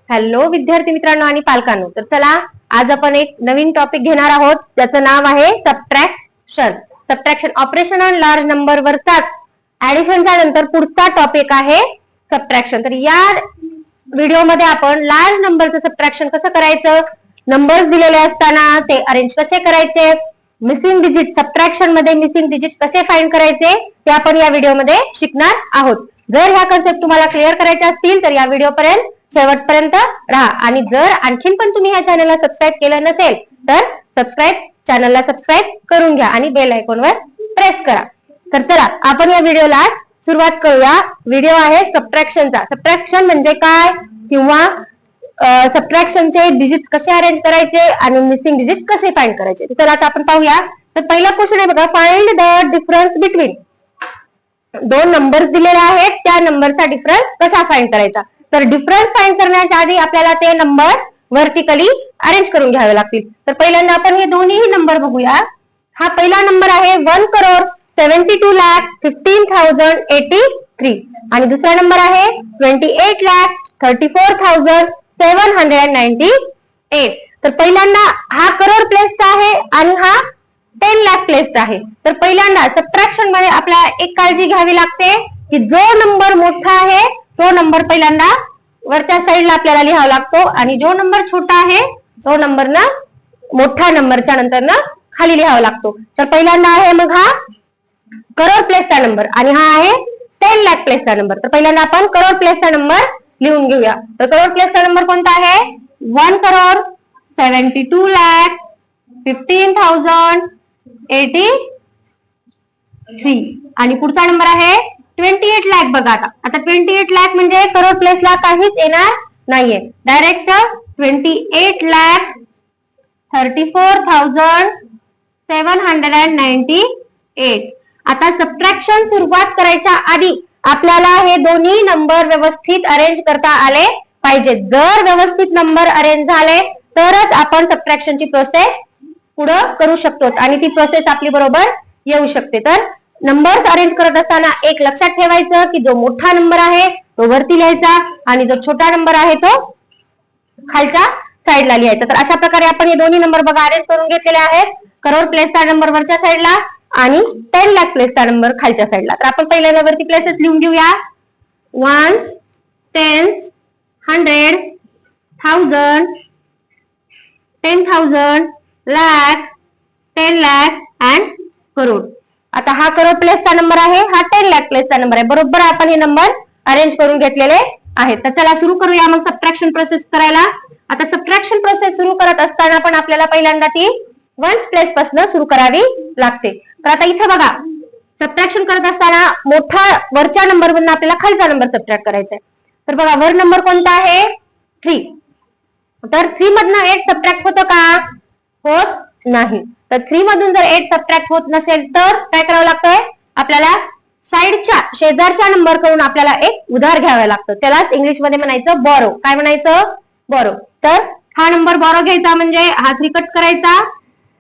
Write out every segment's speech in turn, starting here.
Hello विद्यार्थी मित्रांनो आणि पालकांनो, तर चला आज आपण एक नवीन टॉपिक घेणार आहोत ज्याचं नाव आहे subtraction operation on large number वरचाच ऍडिशनच्या नंतर पुढचा टॉपिक आहे सबट्रॅक्शन. तर या व्हिडिओमध्ये आपण लार्ज नंबरचं सबट्रॅक्शन कसं करायचं, नंबर्स दिलेले असताना ते अरेंज कसे करायचे, मिसिंग डिजिट सबट्रॅक्शन मध्ये मिसिंग डिजिट कसे फाइंड करायचे ते आपण या व्हिडिओमध्ये शिकणार आहोत. जर ह्या कन्सेप्ट तुम्हाला क्लिअर करायचे असतील तर या व्हिडिओ पर्यंत शेवटपर्यंत राहा. आणि जर आणखीन पण तुम्ही ह्या चॅनलला सबस्क्राईब केलं नसेल तर चॅनलला सबस्क्राईब करून घ्या आणि बेल आयकॉनवर प्रेस करा. तर चला आपण या व्हिडिओला सुरुवात करूया. व्हिडिओ आहे सबट्रॅक्शनचा. सबट्रॅक्शन म्हणजे काय किंवा सबट्रॅक्शनचे डिजिट कसे अरेंज करायचे आणि मिसिंग डिजिट कसे फाइंड करायचे. तर आता आपण पाहूया. तर पहिला क्वेश्चन आहे बघा, फाइंड द डिफरन्स बिटवीन. दोन नंबर्स दिलेले आहेत, त्या नंबरचा डिफरन्स कसा फाइंड करायचा. तर डिफरन्स फाइंड करण्याच्या आधी आपल्याला ते नंबर व्हर्टिकली अरेंज करून घ्यावे लागतील. तर पहिल्यांदा आपण हे दोन्ही नंबर बघूया. हा पहिला नंबर आहे 1,72,15,083 आणि दुसरा नंबर आहे 28,34,798. तर पहिल्यांदा हा करोड प्लेसचा आहे आणि हा 10 लाख प्लेसचा आहे. तर पहिल्यांदा सबट्रॅक्शन मध्ये आपल्याला एक काळजी घ्यावी लागते की जो नंबर मोठा आहे तो नंबर पहिल्यांदा वरच्या साईडला आपल्याला लिहावा लागतो आणि जो नंबर छोटा आहे तो नंबर ना मोठ्या नंबरच्या नंतर ना खाली लिहावा लागतो. तर पहिल्यांदा आहे मग हा करोड प्लेसचा नंबर आणि हा आहे 10 लाख प्लेसचा नंबर. तर पहिल्यांदा आपण करोड प्लेसचा नंबर लिहून घेऊया. तर करोड प्लेसचा नंबर कोणता आहे 1,72,15,083 आणि पुढचा नंबर आहे 28 लाख. बघा आता 28 लाख म्हणजे करोड प्लेसला काहीच येणार नाहीये, डायरेक्ट 28,34,798. आता सबट्रॅक्शन सुरुवात करायच्या आधी आपल्याला हे दोन्ही नंबर व्यवस्थित अरेंज करता आले पाहिजे. जर व्यवस्थित नंबर अरेंज झाले तरच आपण सबट्रॅक्शनची प्रोसेस पुढे करू शकतो आणि ती प्रोसेस आपली बरोबर येऊ शकते. तर नंबर्स अरेंज करत असताना एक लक्षात ठेवायचं की जो मोठा नंबर आहे तो वरती लिहायचा आणि जो छोटा नंबर आहे तो खालच्या साईडला लिहायचा. तर अशा प्रकारे आपण हे दोन्ही नंबर बघा अरेंज करून घेतलेले आहेत. करोड प्लेसचा नंबर वरच्या साईडला आणि 10 लाख प्लेसचा नंबर खालच्या साईडला. तर आपण पहिल्यांदा वरती प्लेसेस लिहून घेऊया. Ones, tens, 100, 1000, 10,000, lakh, 10 lakh and crore. आता हा करोड प्लेसचा नंबर आहे, हा 10 लाख प्लेसचा नंबर आहे. बरोबर आपण हे नंबर अरेंज करून घेतलेले आहेत. तर चला सुरू करूया मग सबट्रॅक्शन प्रोसेस करायला. आता सबट्रॅक्शन प्रोसेस सुरू करत असताना पण आपल्याला पहिल्यांदा ती वन्स प्लेस पासून सुरू करावी लागते. तर आता इथे बघा सबट्रॅक्शन करत असताना मोठा वरच्या नंबर मधून आपल्याला खालचा नंबर सबट्रॅक्ट करायचा आहे. तर बघा वर नंबर कोणता आहे 3. तर 3 मधनं 8 सबट्रॅक्ट होतं का, होत नाही. तर 3 मधून जर 8 सबट्रॅक्ट होत नसेल तर काय करावं लागतंय, आपल्याला साईडच्या शेजारच्या नंबर कडून आपल्याला एक उधार घ्यावं लागतं. त्यालाच इंग्लिश मध्ये म्हणायचं बॉरो. काय म्हणायचं, बॉरो. तर हा नंबर बॉरो घ्यायचा म्हणजे हा 3 कट करायचा,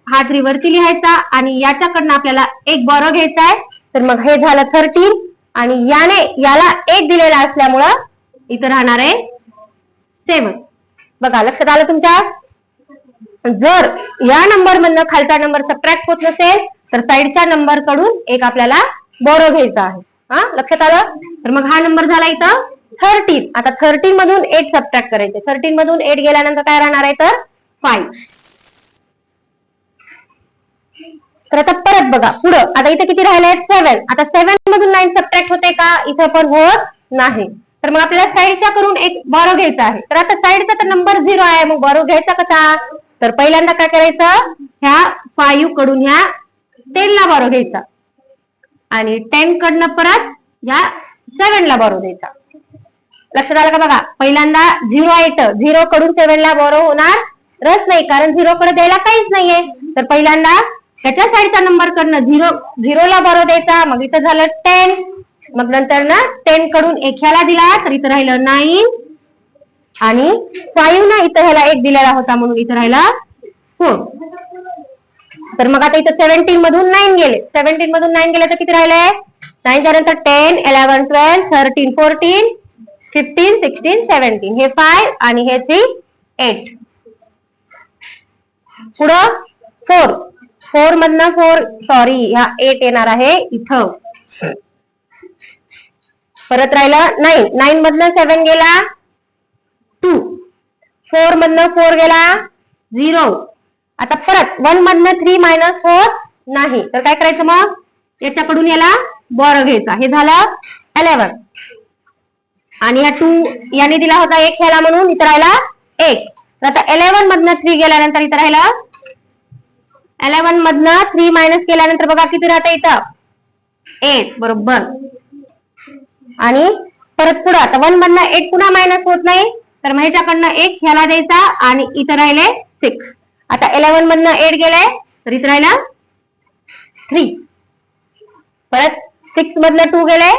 हा 3 वरती लिहायचा आणि याच्याकडनं आपल्याला एक बॉरो घ्यायचा आहे. तर मग हे झालं 13 आणि याला 1 दिलेला असल्यामुळं इथं राहणार आहे 7. बघा लक्षात आलं तुमच्या. जर या नंबर मधनं खालचा नंबर सबट्रॅक्ट होत नसेल तर साईडच्या नंबर कडून एक आपल्याला बॉरो घ्यायचा आहे. हा लक्षात आलं. तर मग हा नंबर झाला इथं 13. आता 13 मधून 8 सबट्रॅक्ट करायचे. 13 मधून 8 गेल्यानंतर काय राहणार आहे तर 5. तर आता परत बघा पुढं. आता इथे किती राहिले आहेत 7. आता 7 मधून 9 सबट्रॅक्ट होते का, इथं पण होत नाही. तर मग आपल्याला साईडच्या करून एक बॉरो घ्यायचा आहे. तर आता साईडचा तर नंबर 0 आहे, मग बॉरो घ्यायचा कसा. तर पहिल्यांदा काय करायचं, ह्या 5 कडून ह्या 10 ला बॉरो घ्यायचा आणि 10 कडनं परत ह्या 7 ला बॉरो द्यायचा. लक्षात आलं का. बघा पहिल्यांदा 0 आहे, 0 कडून 7 ला बॉरो होणार रस नाही कारण 0 कडे द्यायला काहीच नाहीये. तर पहिल्यांदा त्याच्या साईडच्या नंबर कडनं 0 ला बॉरो द्यायचा. मग इथं झालं 10. मग नंतर ना 10 कडून 1 ह्याला दिला तर इथं राहिलं 9 आणि 5 ना इथं ह्याला 1 दिलेला होता म्हणून इथं राहिला 4. तर मग आता इथं 17 मधून 9 गेले. 17 मधून 9 गेले तर किती राहिले, 9 झाल्यानंतर 10, 11, 12, 13, 14, 15, 16, 17. हे 5 आणि हे 3, 8. पुढं 4. 4 मधनं 4 सॉरी ह्या 8 येणार आहे इथं. परत राहिलं 9. 9 मधनं 7 गेला 2. 4 मधनं 4 गेला 0. आता परत 1 मधनं 3 मायनस होत नाही, तर काय करायचं मग? याच्याकडून याला बोर घ्यायचा. हे झालं 11. आणि ह्या 2 याने दिला होता 1 ह्याला, म्हणून इथं राहिला 1. तर आता 11 मधनं 3 गेल्यानंतर इथं राहिलं 11 मधनं 3 मायनस केल्यानंतर बघा किती राहतं इथं 8. बरोबर. आणि परत पुढं आता 1 मधनं 8 पुन्हा मायनस होत नाही, तर मग ह्याच्याकडनं 1 ह्याला द्यायचा आणि इथं राहिले 6. आता 11 मधनं 8 गेले तर इथं राहिलं 3. परत 6 मधनं 2 गेले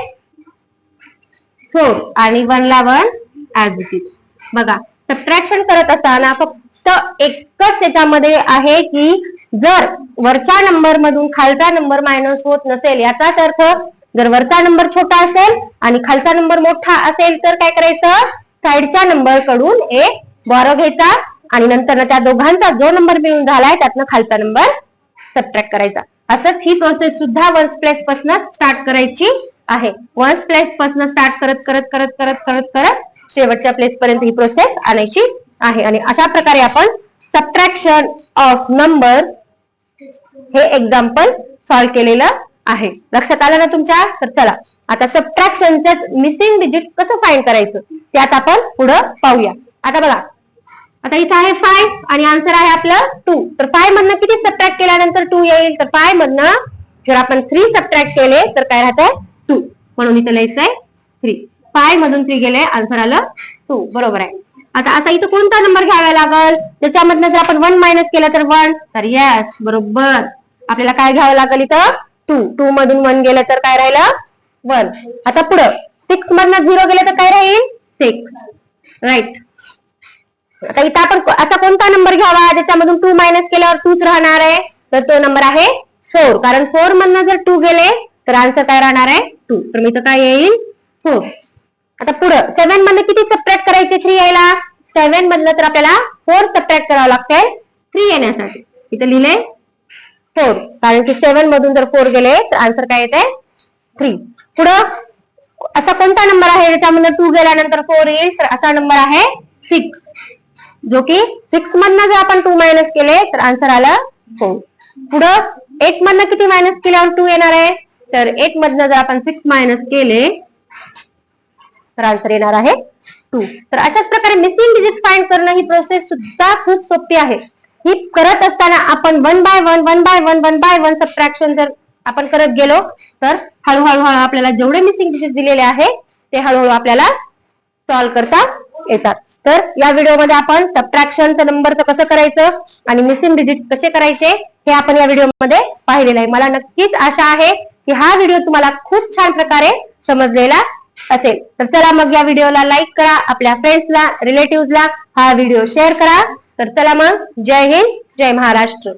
4 आणि 1 ला 1 ऍज इट इज. बघा, सबट्रॅक्शन करत असताना फक्त एकच त्याच्यामध्ये आहे की जर वरच्या नंबर मधून खालचा नंबर मायनस होत नसेल, याचाच अर्थ जर वरचा नंबर छोटा असेल आणि खालचा नंबर मोठा असेल तर काय करायचं? साईडच्या नंबर कडून एक बॉरो घ्यायचा आणि नंतर त्या दोघांचा जो नंबर मिळून झालाय त्यातनं खालचा नंबर सबट्रॅक्ट करायचा. असंच ही प्रोसेस सुद्धा वन्स प्लेस पासून स्टार्ट करायची आहे. वन्स प्लेस पासून स्टार्ट करत करत करत करत करत करत शेवटच्या प्लेस पर्यंत ही प्रोसेस आणायची आहे. आणि अशा प्रकारे आपण सबट्रॅक्शन ऑफ नंबर हे एक्झाम्पल सॉल्व्ह केलेलं आहे. लक्षात आलं ना तुमच्या? तर चला आता सबट्रॅक्शनचं मिसिंग डिजिट कसं फाइंड करायचं त्यात आपण पुढं पाहूया. आता बघा, आता इथं आहे 5 आणि आन्सर आहे आपलं 2. तर 5 मधनं किती सबट्रॅक्ट केल्यानंतर 2 येईल? तर 5 मधनं जर आपण 3 सबट्रॅक्ट केले तर काय राहतंय 2, म्हणून इथं लिहायचंय 3. 5 मधून 3 गेले, आन्सर आलं 2. बरोबर आहे. आता असा इथं कोणता नंबर घ्यावा लागल? त्याच्यामधनं जर आपण 1 मायनस केलं तर 1, तर यस बरोबर आपल्याला काय घ्यावं लागेल इथं 2. 2 मधून 1 गेलं तर काय राहिलं 1. आता पुढं 6 मधनं 0 गेलं तर काय राहील 6. राईट. आता इथं आपण असा कोणता नंबर घ्यावा ज्याच्यामधून 2 मायनस केल्यावर 2च राहणार आहे? तर तो नंबर आहे 4. कारण 4 मधनं जर 2 गेले तर आन्सर काय राहणार आहे 2. तर मी इथं काय येईल 4. आता पुढं 7 मधनं किती सबट्रॅक्ट करायचे 3 यायला? 7 मधनं तर आपल्याला 4 सबट्रॅक्ट करावं लागतंय 3 येण्यासाठी. इथं लिहिले 4, कारण की 7 मधून जर 4 गेले तर आन्सर काय येते 3. पुढं असा कोणता नंबर आहे ज्याच्यामधनं 2 गेल्यानंतर 4 येईल? तर असा नंबर आहे 6, जो की 6 मधनं जर आपण 2 मायनस केले तर आन्सर आलं 4. पुढं 8 मधनं किती मायनस केल्यावर 2 येणार आहे? तर 8 मधनं जर आपण 6 मायनस केले तर आन्सर येणार आहे 2. तर अशाच प्रकारे मिसिंग डिजिट फाइंड करणं ही प्रोसेस सुद्धा खूप सोपी आहे. ही करत असताना आपण 1 बाय 1 सबट्रॅक्शन जर आपण करत गेलो तर हळूहळू आपल्याला जेवढे मिसिंग डिजिट दिलेले आहे ते हळूहळू आपल्याला सॉल्व्ह करता येतात. तर या व्हिडिओमध्ये आपण सबट्रॅक्शनचं नंबरचं कसं करायचं आणि मिसिंग डिजिट कसे करायचे हे आपण या व्हिडिओमध्ये पाहिलेलं आहे. मला नक्कीच आशा आहे की हा व्हिडिओ तुम्हाला खूप छान प्रकारे समजलेला असेल. तर चला मग या व्हिडिओला लाईक करा, आपल्या फ्रेंड्सला, रिलेटिव्हजला हा व्हिडिओ शेअर करा. तर चला मग, जय हिंद, जय महाराष्ट्र.